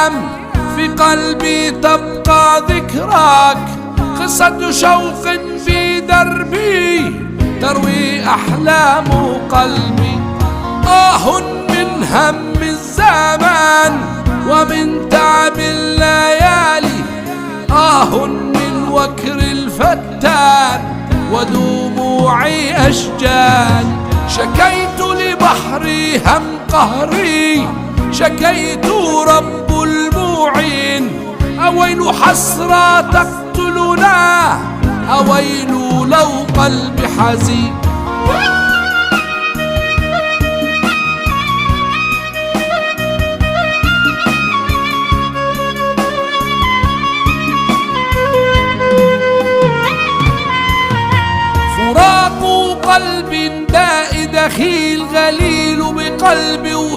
أيام في قلبي تبقى ذكراك، قصة شوق في دربي تروي أحلام قلبي. من هم الزمان ومن تعب الليالي، من وكر الفتان ودموعي أشجان. شكيت لبحري هم قهري، شكيت رب المعين. أويل حسرى تقتلنا، أويل لو قلبي حزين. فراق قلب داء دخيل غليل بقلبي